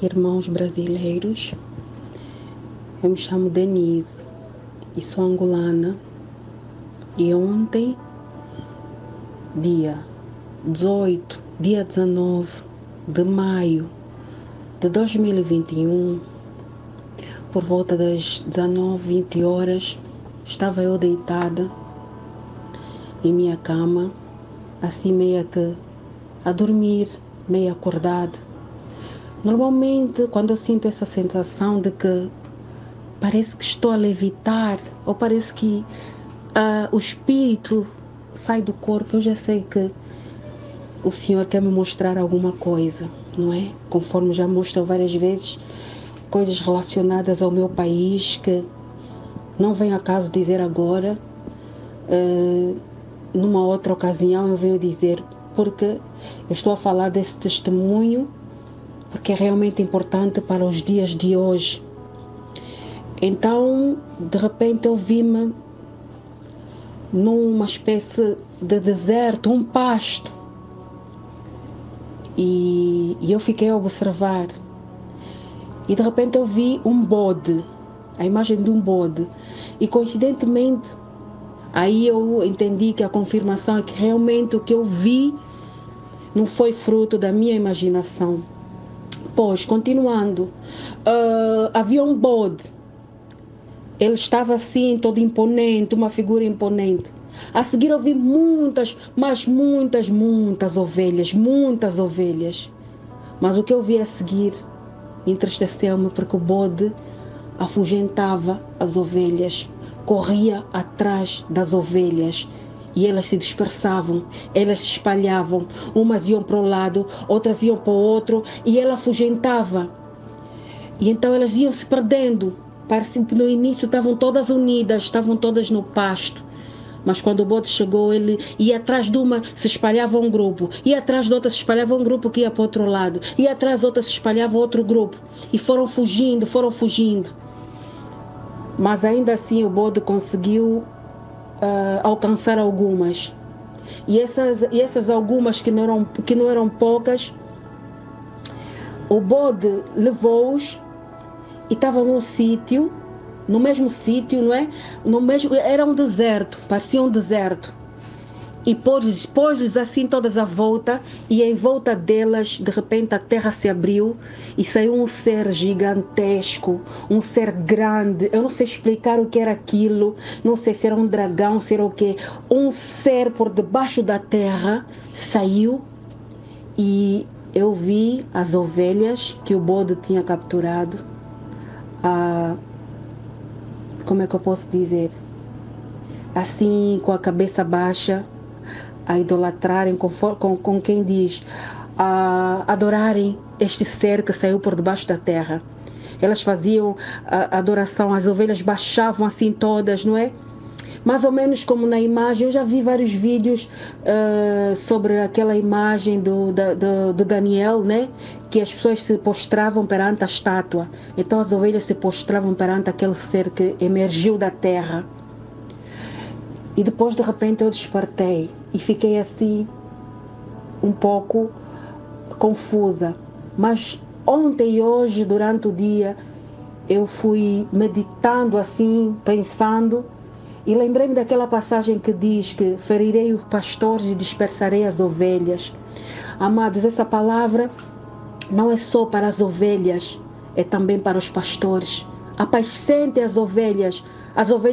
Irmãos brasileiros, eu me chamo Denise e sou angolana. E ontem, dia 19 de maio de 2021, por volta das 19h20 horas, estava eu deitada em minha cama, assim meia que a dormir, meia acordada. Normalmente, quando eu sinto essa sensação de que parece que estou a levitar, ou parece que o espírito sai do corpo, eu já sei que o Senhor quer me mostrar alguma coisa, não é? Conforme já mostrou várias vezes, coisas relacionadas ao meu país que não vem a caso dizer agora. Numa outra ocasião eu venho dizer, porque eu estou a falar desse testemunho porque é realmente importante para os dias de hoje. Então, de repente eu vi-me numa espécie de deserto, um pasto. E eu fiquei a observar. E de repente eu vi um bode, a imagem de um bode. E coincidentemente, aí eu entendi que a confirmação é que realmente o que eu vi não foi fruto da minha imaginação. Pois, continuando, havia um bode. Ele estava assim, todo imponente, uma figura imponente. A seguir eu vi muitas, mas muitas ovelhas, muitas ovelhas. Mas o que eu vi a seguir entristeceu-me, porque o bode afugentava as ovelhas, corria atrás das ovelhas e elas se dispersavam, elas se espalhavam, umas iam para um lado, outras iam para o outro e ele afugentava. E então elas iam se perdendo. Parece que no início estavam todas unidas, estavam todas no pasto. Mas quando o bode chegou, ele ia atrás de uma, se espalhava um grupo. Ia atrás de outra, se espalhava um grupo que ia para o outro lado. Ia atrás de outra, se espalhava outro grupo. E foram fugindo, foram fugindo. Mas ainda assim o bode conseguiu alcançar algumas. E essas algumas que não eram poucas, o bode levou-os e estavam num sítio, no mesmo sítio, não é? Era um deserto, parecia um deserto. E pôs-lhes assim todas à volta, e em volta delas, de repente, a terra se abriu e saiu um ser gigantesco, um ser grande. Eu não sei explicar o que era aquilo, não sei se era um dragão, se era o quê. Um ser por debaixo da terra saiu e eu vi as ovelhas que o bode tinha capturado. Como é que eu posso dizer? Assim, com a cabeça baixa, a idolatrarem, com quem diz, a adorarem este ser que saiu por debaixo da terra. Elas faziam a adoração, as ovelhas baixavam assim todas, não é? Mais ou menos como na imagem, eu já vi vários vídeos sobre aquela imagem do Daniel, né? Que as pessoas se postravam perante a estátua. Então as ovelhas se postravam perante aquele ser que emergiu da terra. E depois de repente eu despertei e fiquei assim um pouco confusa. Mas ontem e hoje, durante o dia, eu fui meditando assim, pensando, e lembrei-me daquela passagem que diz que ferirei os pastores e dispersarei as ovelhas. Amados, essa palavra não é só para as ovelhas, é também para os pastores. Apacente as ovelhas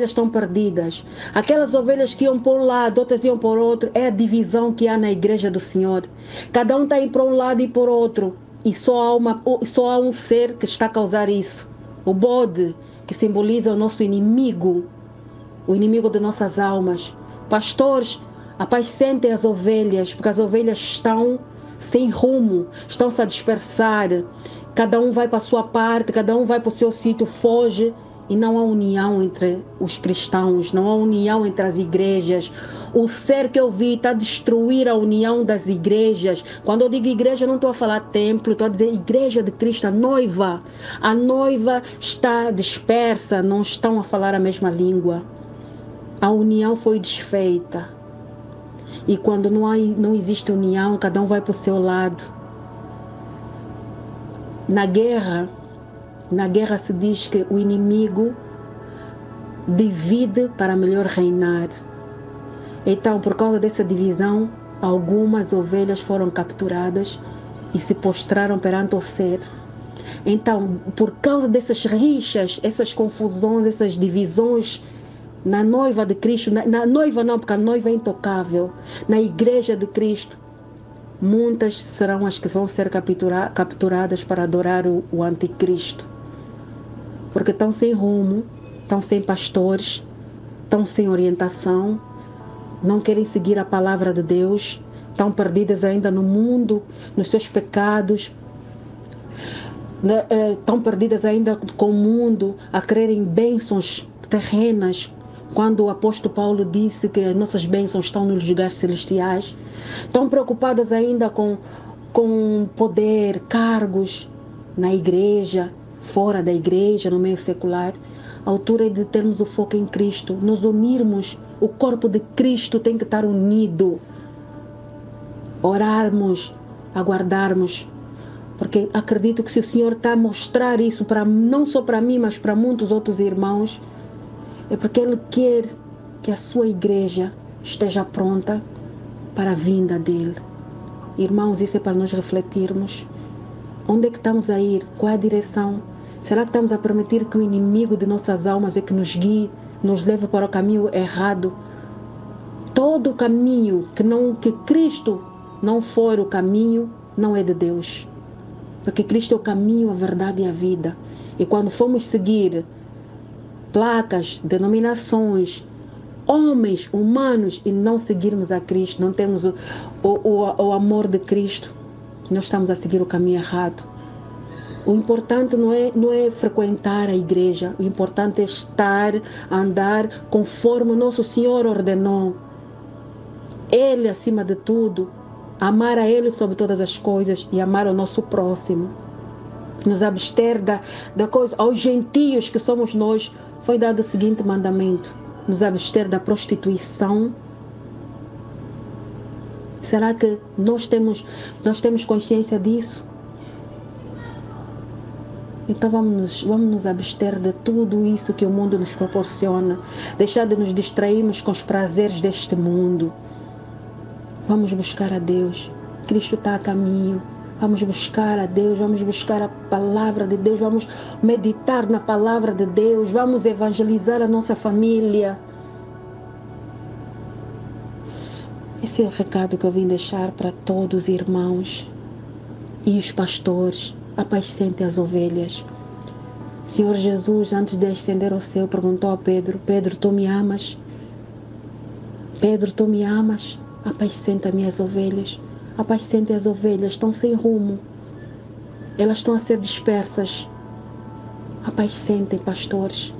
estão perdidas. Aquelas ovelhas que iam por um lado, outras iam por outro, é a divisão que há na igreja do Senhor. Cada um está indo para um lado e por outro. E só há um ser que está a causar isso. O bode, que simboliza o nosso inimigo, o inimigo de nossas almas. Pastores, apacentem as ovelhas, porque as ovelhas estão sem rumo, estão-se a dispersar. Cada um vai para a sua parte, cada um vai para o seu sítio, foge. E não há união entre os cristãos, não há união entre as igrejas. O ser que eu vi está a destruir a união das igrejas. Quando eu digo igreja, não estou a falar templo, estou a dizer igreja de Cristo, a noiva. A noiva está dispersa, não estão a falar a mesma língua. A união foi desfeita. E quando não existe união, cada um vai para o seu lado. Na guerra se diz que o inimigo divide para melhor reinar. Então, por causa dessa divisão, algumas ovelhas foram capturadas e se prostraram perante o ser. Então, por causa dessas rixas, essas confusões, essas divisões na noiva de Cristo, na noiva não, porque a noiva é intocável, na igreja de Cristo, muitas serão as que vão ser capturadas para adorar o anticristo. Porque estão sem rumo, estão sem pastores, estão sem orientação, não querem seguir a palavra de Deus, estão perdidas ainda no mundo, nos seus pecados, estão perdidas ainda com o mundo, a quererem bênçãos terrenas, quando o apóstolo Paulo disse que as nossas bênçãos estão nos lugares celestiais. Estão preocupadas ainda com poder, cargos na igreja, fora da igreja, no meio secular. A altura é de termos o foco em Cristo, nos unirmos. O corpo de Cristo tem que estar unido. Orarmos, aguardarmos. Porque acredito que se o Senhor está a mostrar isso, não só para mim, mas para muitos outros irmãos, é porque Ele quer que a sua igreja esteja pronta para a vinda dEle. Irmãos, isso é para nós refletirmos. Onde é que estamos a ir? Qual é a direção? Será que estamos a permitir que o inimigo de nossas almas é que nos guie, nos leve para o caminho errado? Todo o caminho que Cristo não for o caminho, não é de Deus. Porque Cristo é o caminho, a verdade e a vida. E quando formos seguir placas, denominações, homens, humanos, e não seguirmos a Cristo, não temos o amor de Cristo, nós estamos a seguir o caminho errado. O importante não é frequentar a igreja, o importante é andar conforme o nosso Senhor ordenou. Ele, acima de tudo, amar a Ele sobre todas as coisas e amar o nosso próximo. Nos abster da coisa, aos gentios que somos nós, foi dado o seguinte mandamento: nos abster da prostituição. Será que nós temos consciência disso? Então vamos nos abster de tudo isso que o mundo nos proporciona. Deixar de nos distrairmos com os prazeres deste mundo. Vamos buscar a Deus. Cristo está a caminho. Vamos buscar a Deus, vamos buscar a palavra de Deus, vamos meditar na palavra de Deus, vamos evangelizar a nossa família. Esse é o recado que eu vim deixar para todos os irmãos e os pastores. Apacente as ovelhas. Senhor Jesus, antes de ascender ao céu, perguntou a Pedro: Pedro, tu me amas? Pedro, tu me amas? Apacenta minhas ovelhas. Apacente as ovelhas, estão sem rumo. Elas estão a ser dispersas. Apacentem, pastores.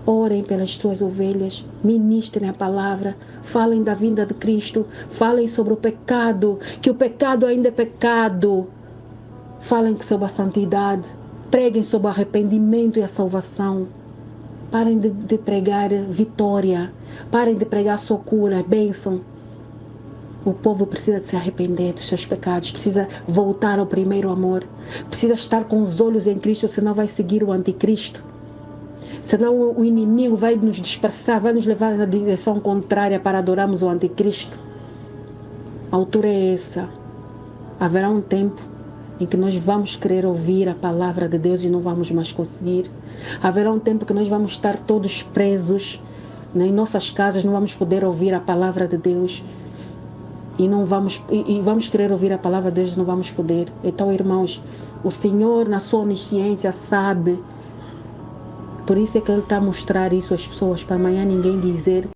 Orem pelas suas ovelhas. Ministrem a palavra. Falem da vinda de Cristo. Falem sobre o pecado. Que o pecado ainda é pecado. Falem sobre a santidade. Preguem sobre o arrependimento e a salvação. Parem de pregar vitória. Parem de pregar só cura, bênção. O povo precisa de se arrepender dos seus pecados, precisa voltar ao primeiro amor, precisa estar com os olhos em Cristo, senão vai seguir o anticristo. Senão o inimigo vai nos dispersar, vai nos levar na direção contrária para adorarmos o anticristo. A altura é essa. Haverá um tempo em que nós vamos querer ouvir a palavra de Deus e não vamos mais conseguir. Haverá um tempo que nós vamos estar todos presos, em nossas casas, não vamos poder ouvir a palavra de Deus. E vamos querer ouvir a palavra de Deus e não vamos poder. Então, irmãos, o Senhor, na sua onisciência, sabe. Por isso é que Ele está a mostrar isso às pessoas, para amanhã ninguém dizer